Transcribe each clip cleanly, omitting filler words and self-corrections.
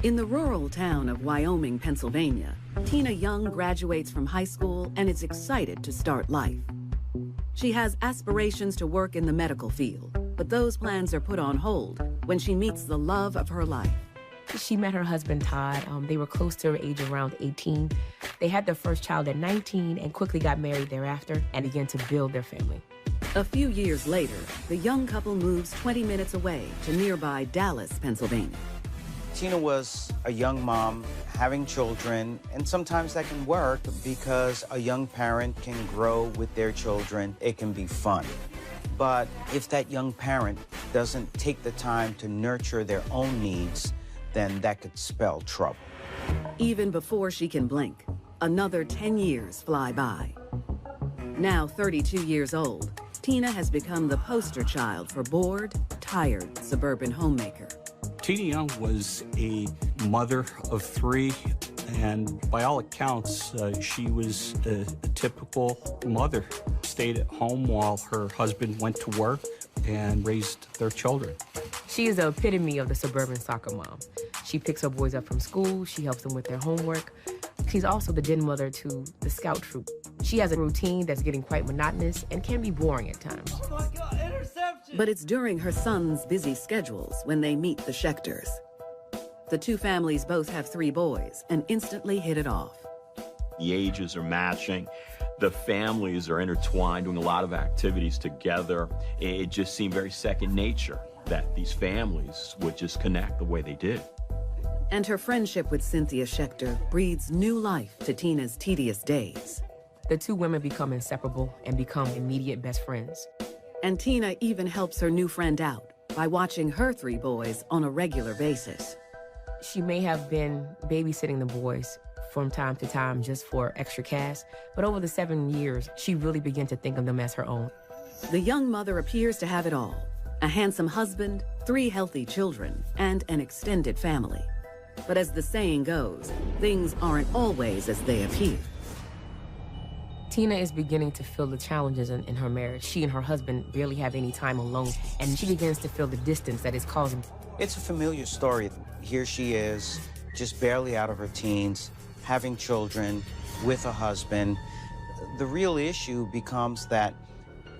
In the rural town of Wyoming, Pennsylvania, Tina Young graduates from high school and is excited to start life. She has aspirations to work in the medical field, but those plans are put on hold when she meets the love of her life. She met her husband, Todd. They were close to her age around 18. They had their first child at 19 and quickly got married thereafter and began to build their family. A few years later, the young couple moves 20 minutes away to nearby Dallas, Pennsylvania. Tina was a young mom having children, and sometimes that can work because a young parent can grow with their children. It can be fun. But if that young parent doesn't take the time to nurture their own needs, then that could spell trouble. Even before she can blink, another 10 years fly by. Now 32 years old, Tina has become the poster child for bored, tired suburban homemaker. Tina Young was a mother of three, and by all accounts, she was a typical mother. Stayed at home while her husband went to work and raised their children. She is the epitome of the suburban soccer mom. She picks her boys up from school, she helps them with their homework. She's also the den mother to the scout troop. She has a routine that's getting quite monotonous and can be boring at times. Oh my God, interception! But it's during her son's busy schedules when they meet the Schechters. The two families both have 3 boys and instantly hit it off. The ages are matching. The families are intertwined, doing a lot of activities together. It just seemed very second nature that these families would just connect the way they did. And her friendship with Cynthia Schechter breathes new life to Tina's tedious days. The two women become inseparable and become immediate best friends. And Tina even helps her new friend out by watching her 3 boys on a regular basis. She may have been babysitting the boys from time to time just for extra cash, but over the 7 years, she really began to think of them as her own. The young mother appears to have it all: a handsome husband, 3 healthy children, and an extended family. But as the saying goes, things aren't always as they appear. Tina is beginning to feel the challenges in her marriage. She and her husband barely have any time alone, and she begins to feel the distance that is causing. It's a familiar story. Here she is, just barely out of her teens, having children with a husband. The real issue becomes that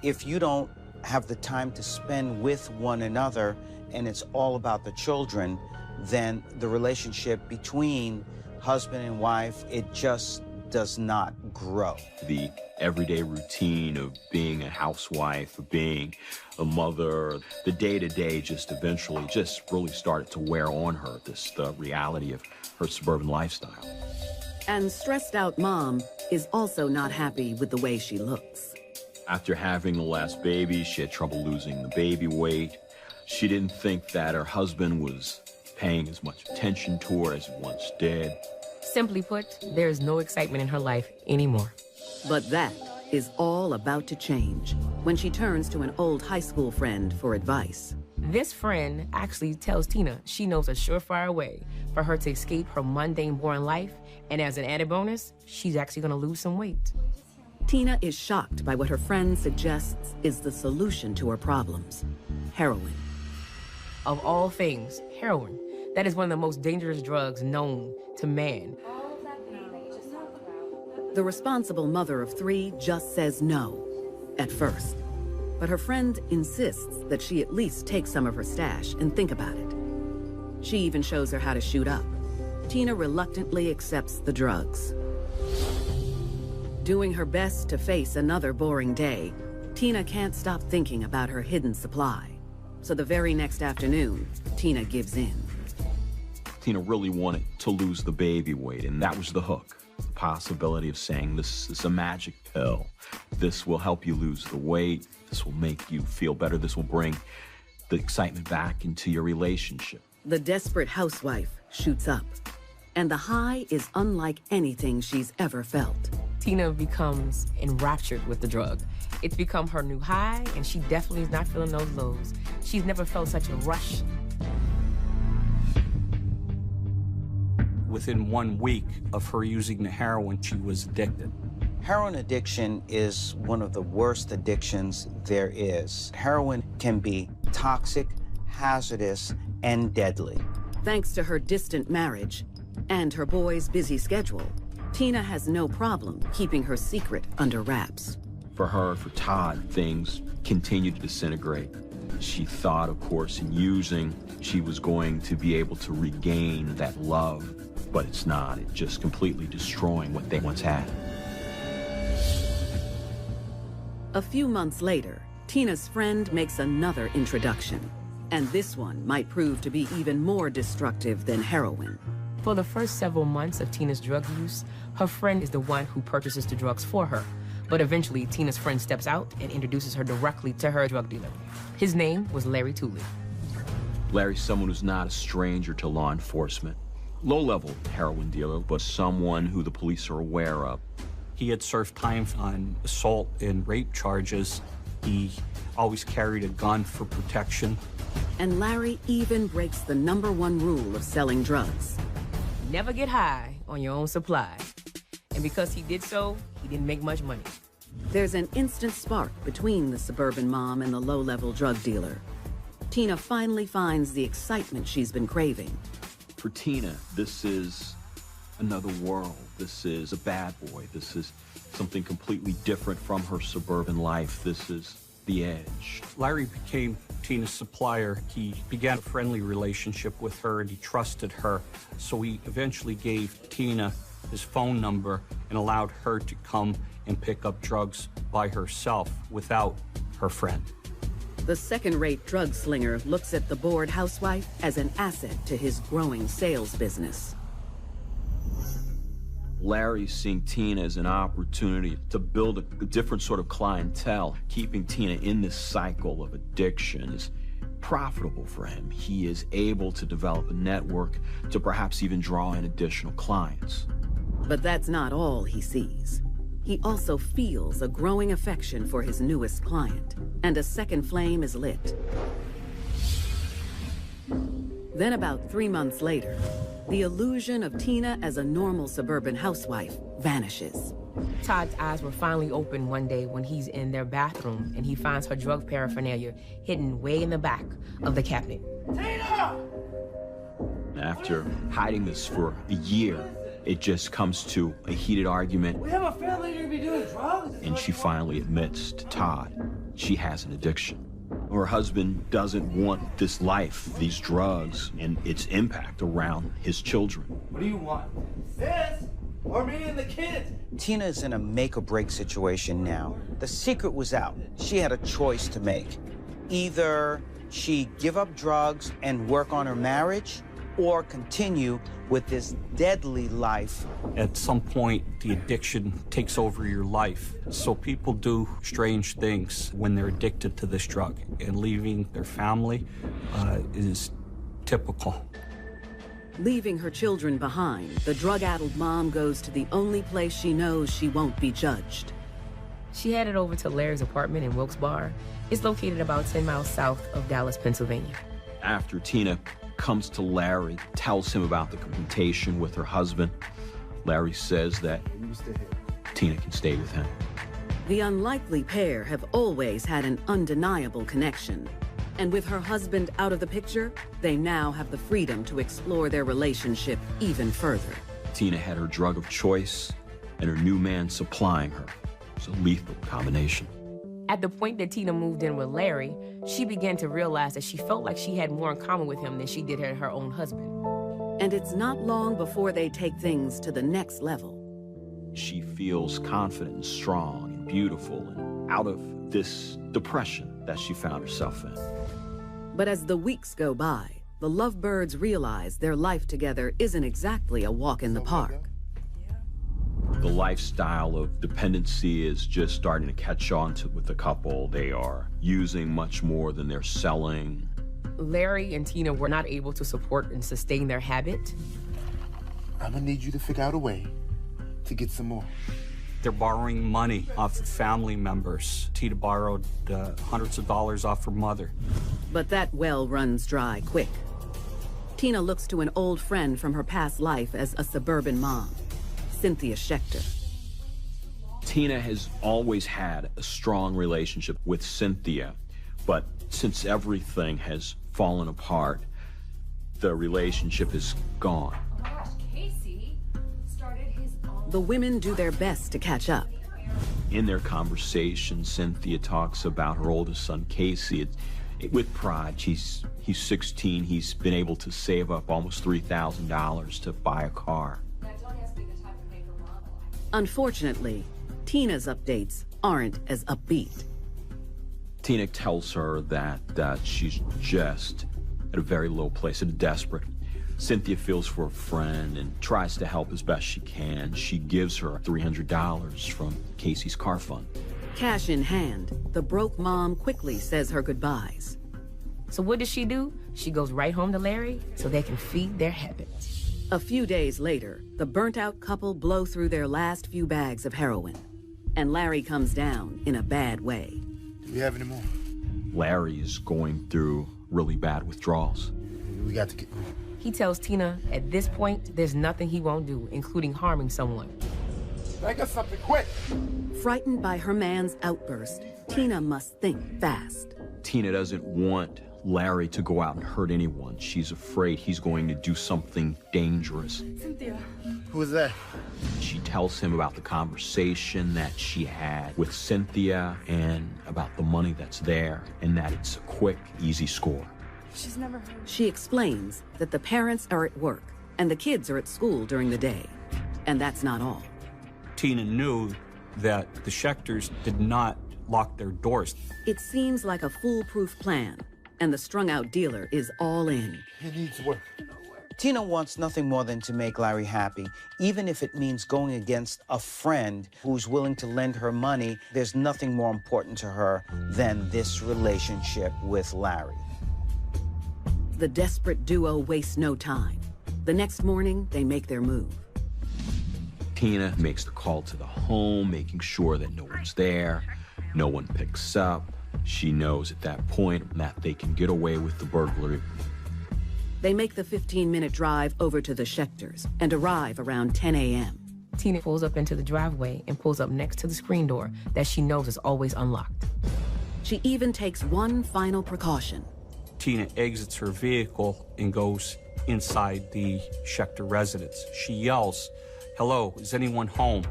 if you don't have the time to spend with one another and it's all about the children, then the relationship between husband and wife, it just does not grow. The everyday routine of being a housewife, of being a mother, the day-to-day just eventually just really started to wear on her, the reality of her suburban lifestyle. And stressed out mom is also not happy with the way she looks. After having the last baby, she had trouble losing the baby weight. She didn't think that her husband was paying as much attention to her as he once did. Simply put, there is no excitement in her life anymore. But that is all about to change when she turns to an old high school friend for advice. This friend actually tells Tina she knows a surefire way for her to escape her mundane, boring life, and as an added bonus, she's actually going to lose some weight. Tina is shocked by what her friend suggests is the solution to her problems: heroin. Of all things, heroin. That is one of the most dangerous drugs known to man. The responsible mother of 3 just says no at first. But her friend insists that she at least take some of her stash and think about it. She even shows her how to shoot up. Tina reluctantly accepts the drugs. Doing her best to face another boring day, Tina can't stop thinking about her hidden supply. So the very next afternoon, Tina gives in. Tina really wanted to lose the baby weight, and that was the hook. The possibility of saying, this is a magic pill. This will help you lose the weight. This will make you feel better. This will bring the excitement back into your relationship. The desperate housewife shoots up, and the high is unlike anything she's ever felt. Tina becomes enraptured with the drug. It's become her new high, and she definitely is not feeling those lows. She's never felt such a rush. Within 1 week of her using the heroin, she was addicted. Heroin addiction is one of the worst addictions there is. Heroin can be toxic, hazardous, and deadly. Thanks to her distant marriage and her boy's busy schedule, Tina has no problem keeping her secret under wraps. For her, for Todd, things continued to disintegrate. She thought, of course, in using, she was going to be able to regain that love, but it's not. It's just completely destroying what they once had. A few months later, Tina's friend makes another introduction, and this one might prove to be even more destructive than heroin. For the first several months of Tina's drug use, her friend is the one who purchases the drugs for her. But eventually, Tina's friend steps out and introduces her directly to her drug dealer. His name was Larry Tooley. Larry's someone who's not a stranger to law enforcement. Low-level heroin dealer, but someone who the police are aware of. He had served time on assault and rape charges. He always carried a gun for protection. And Larry even breaks the #1 rule of selling drugs. Never get high on your own supply. And because he did so, he didn't make much money. There's an instant spark between the suburban mom and the low-level drug dealer. Tina finally finds the excitement she's been craving. For Tina, this is another world. This is a bad boy. This is something completely different from her suburban life. This is the edge. Larry became Tina's supplier. He began a friendly relationship with her and he trusted her. So he eventually gave Tina his phone number and allowed her to come and pick up drugs by herself without her friend. The second-rate drug slinger looks at the bored housewife as an asset to his growing sales business. Larry's seeing Tina as an opportunity to build a different sort of clientele. Keeping Tina in this cycle of addiction is profitable for him. He is able to develop a network to perhaps even draw in additional clients. But that's not all he sees. He also feels a growing affection for his newest client, and a second flame is lit. Then about 3 months later, the illusion of Tina as a normal suburban housewife vanishes. Todd's eyes were finally open one day when he's in their bathroom and he finds her drug paraphernalia hidden way in the back of the cabinet. Tina! After hiding this for a year, it just comes to a heated argument. We have a family to be doing drugs. And she finally admits to Todd she has an addiction. Her husband doesn't want this life, these drugs, and its impact around his children. What do you want? Sis? Or me and the kids? Tina's in a make-or-break situation now. The secret was out. She had a choice to make. Either she give up drugs and work on her marriage, or continue with this deadly life. At some point, the addiction takes over your life. So people do strange things when they're addicted to this drug, and leaving their family is typical. Leaving her children behind, the drug-addled mom goes to the only place she knows she won't be judged. She headed over to Larry's apartment in Wilkes-Barre. It's located about 10 miles south of Dallas, Pennsylvania. After Tina comes to Larry, tells him about the confrontation with her husband, Larry says that Tina can stay with him. The unlikely pair have always had an undeniable connection. And with her husband out of the picture, they now have the freedom to explore their relationship even further. Tina had her drug of choice, and her new man supplying her. It's a lethal combination. At the point that Tina moved in with Larry, she began to realize that she felt like she had more in common with him than she did her own husband. And it's not long before they take things to the next level. She feels confident and strong and beautiful and out of this depression that she found herself in. But as the weeks go by, the lovebirds realize their life together isn't exactly a walk in the park. The lifestyle of dependency is just starting to catch on with the couple. They are using much more than they're selling. Larry and Tina were not able to support and sustain their habit. I'm gonna need you to figure out a way to get some more. They're borrowing money off of family members. Tina borrowed hundreds of dollars off her mother. But that well runs dry quick. Tina looks to an old friend from her past life as a suburban mom, Cynthia Schechter. Tina has always had a strong relationship with Cynthia, but since everything has fallen apart, the relationship is gone. Oh my gosh, Casey started his own... The women do their best to catch up. In their conversation, Cynthia talks about her oldest son, Casey. With pride, he's 16. He's been able to save up almost $3,000 to buy a car. Unfortunately, Tina's updates aren't as upbeat. Tina tells her that she's just at a very low place, desperate. Cynthia feels for a friend and tries to help as best she can. She gives her $300 from Casey's car fund. Cash in hand, the broke mom quickly says her goodbyes. So what does she do? She goes right home to Larry so they can feed their habits. A few days later, the burnt-out couple blow through their last few bags of heroin. And Larry comes down in a bad way. Do we have any more? Larry is going through really bad withdrawals. We got to get... He tells Tina at this point there's nothing he won't do, including harming someone. Make us something quick! Frightened by her man's outburst, Tina must think fast. Tina doesn't want Larry to go out and hurt anyone. She's afraid he's going to do something dangerous. Cynthia. Who is that? She tells him about the conversation that she had with Cynthia and about the money that's there and that it's a quick, easy score. She's never heard. She explains that the parents are at work and the kids are at school during the day. And that's not all. Tina knew that the Schechters did not lock their doors. It seems like a foolproof plan, and the strung-out dealer is all in. He needs work. Tina wants nothing more than to make Larry happy, even if it means going against a friend who's willing to lend her money. There's nothing more important to her than this relationship with Larry. The desperate duo wastes no time. The next morning, they make their move. Tina makes the call to the home, making sure that no one's there, no one picks up. She knows at that point that they can get away with the burglary. They make the 15-minute drive over to the Schechters and arrive around 10 a.m. Tina pulls up into the driveway and pulls up next to the screen door that she knows is always unlocked. She even takes one final precaution. Tina exits her vehicle and goes inside the Schechter residence. She yells, "Hello, is anyone home?"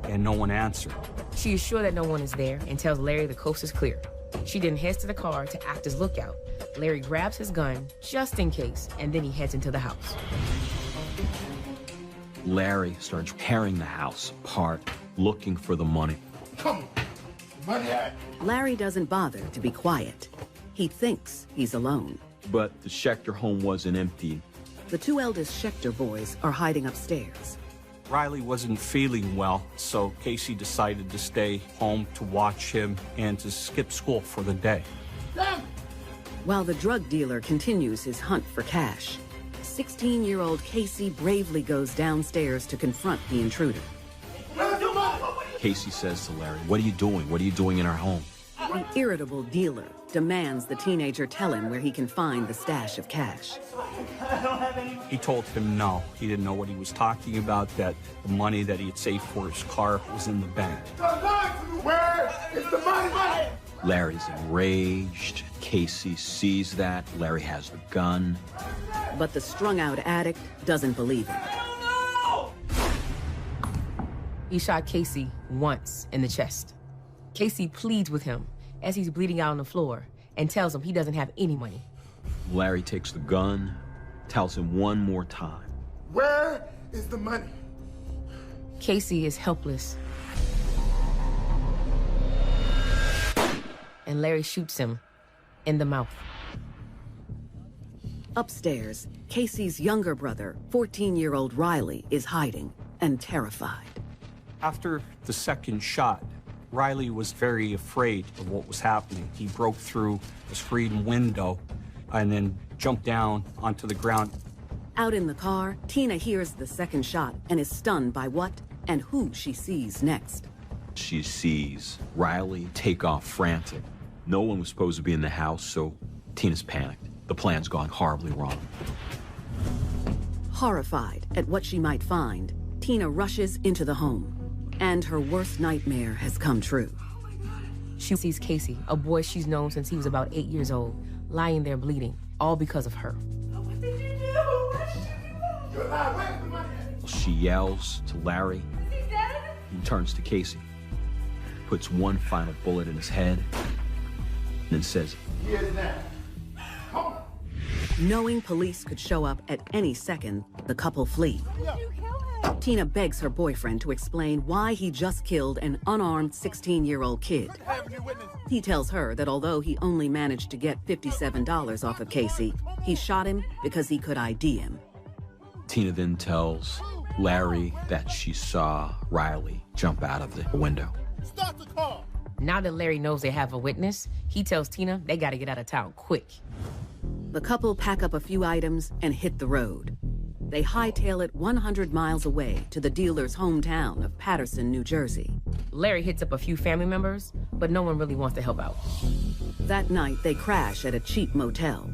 And no one answered. She is sure that no one is there and tells Larry the coast is clear. She then heads to the car to act as lookout. Larry grabs his gun just in case, and then he heads into the house. Larry starts tearing the house apart, looking for the money. Come on! Money out! Larry doesn't bother to be quiet. He thinks he's alone. But the Schechter home wasn't empty. The two eldest Schechter boys are hiding upstairs. Riley wasn't feeling well, so Casey decided to stay home to watch him and to skip school for the day. While the drug dealer continues his hunt for cash, 16-year-old Casey bravely goes downstairs to confront the intruder. Casey says to Larry, "What are you doing? What are you doing in our home?" The irritable dealer demands the teenager tell him where he can find the stash of cash. He told him no. He didn't know what he was talking about, that the money that he had saved for his car was in the bank. Where is the money? Larry's enraged. Casey sees that. Larry has the gun. But the strung-out addict doesn't believe him. He shot Casey once in the chest. Casey pleads with him as he's bleeding out on the floor and tells him he doesn't have any money. Larry takes the gun, tells him one more time. Where is the money? Casey is helpless. And Larry shoots him in the mouth. Upstairs, Casey's younger brother, 14-year-old Riley, is hiding and terrified. After the second shot, Riley was very afraid of what was happening. He broke through the screen window and then jumped down onto the ground. Out in the car, Tina hears the second shot and is stunned by what and who she sees next. She sees Riley take off frantic. No one was supposed to be in the house, so Tina's panicked. The plan's gone horribly wrong. Horrified at what she might find, Tina rushes into the home. And her worst nightmare has come true. She sees Casey, a boy she's known since he was about 8 years old, lying there bleeding, all because of her. What did you do? She yells to Larry. He turns to Casey, puts one final bullet in his head, and then says, Knowing police could show up at any second, the couple flee. Tina begs her boyfriend to explain why he just killed an unarmed 16-year-old kid. He tells her that although he only managed to get $57 off of Casey, he shot him because he could ID him. Tina then tells Larry that she saw Riley jump out of the window. Start the car! Now that Larry knows they have a witness, he tells Tina they gotta get out of town quick. The couple pack up a few items and hit the road. They hightail it 100 miles away to the dealer's hometown of Paterson, New Jersey. Larry hits up a few family members, but no one really wants to help out. That night, they crash at a cheap motel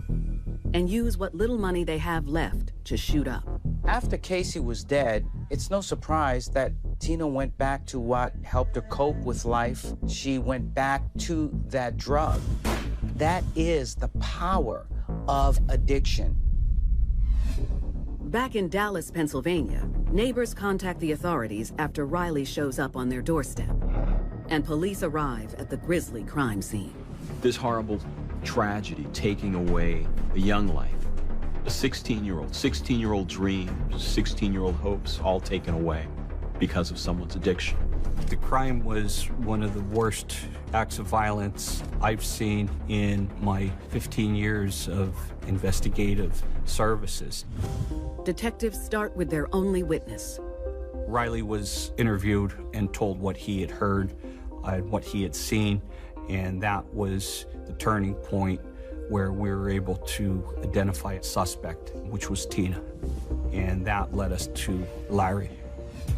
and use what little money they have left to shoot up. After Casey was dead, it's no surprise that Tina went back to what helped her cope with life. She went back to that drug. That is the power of addiction. Back in Dallas, Pennsylvania, neighbors contact the authorities after Riley shows up on their doorstep, and police arrive at the grisly crime scene. This horrible tragedy taking away a young life, a 16-year-old dreams, 16-year-old hopes, all taken away because of someone's addiction. The crime was one of the worst acts of violence I've seen in my 15 years of investigative services. Detectives start with their only witness. Riley was interviewed and told what he had heard and what he had seen, and that was the turning point where we were able to identify a suspect, which was Tina, and that led us to Larry.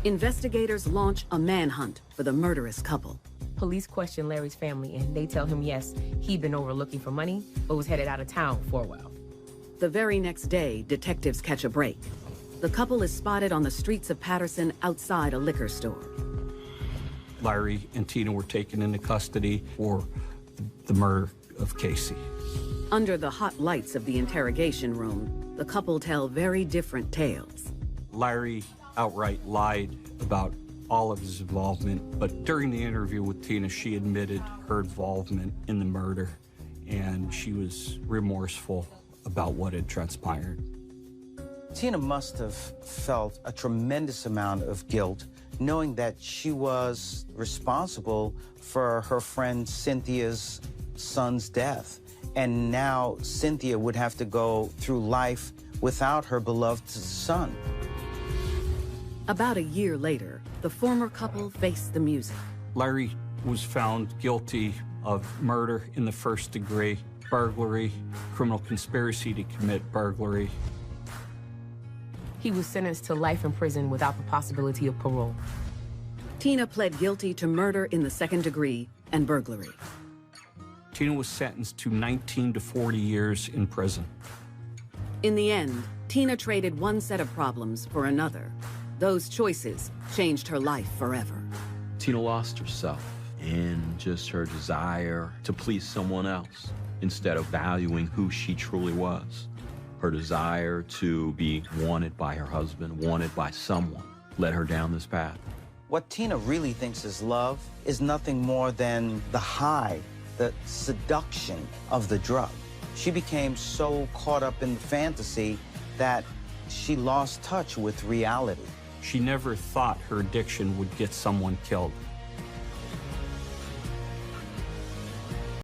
Investigators launch a manhunt for the murderous couple. Police question Larry's family, and they tell him yes, he'd been over looking for money, but was headed out of town for a while. The very next day, detectives catch a break. The couple is spotted on the streets of Paterson outside a liquor store. Larry and Tina were taken into custody for the murder of Casey. Under the hot lights of the interrogation room, the couple tell very different tales. Larry outright lied about all of his involvement, but during the interview with Tina, she admitted her involvement in the murder, and she was remorseful about what had transpired. Tina must have felt a tremendous amount of guilt, knowing that she was responsible for her friend Cynthia's son's death. And now Cynthia would have to go through life without her beloved son. About a year later, the former couple faced the music. Larry was found guilty of murder in the first degree, burglary, criminal conspiracy to commit burglary. He was sentenced to life in prison without the possibility of parole. Tina pled guilty to murder in the second degree and burglary. Tina was sentenced to 19 to 40 years in prison. In the end, Tina traded one set of problems for another. Those choices changed her life forever. Tina lost herself in just her desire to please someone else instead of valuing who she truly was. Her desire to be wanted by her husband, wanted by someone, led her down this path. What Tina really thinks is love is nothing more than the high, the seduction of the drug. She became so caught up in the fantasy that she lost touch with reality. She never thought her addiction would get someone killed.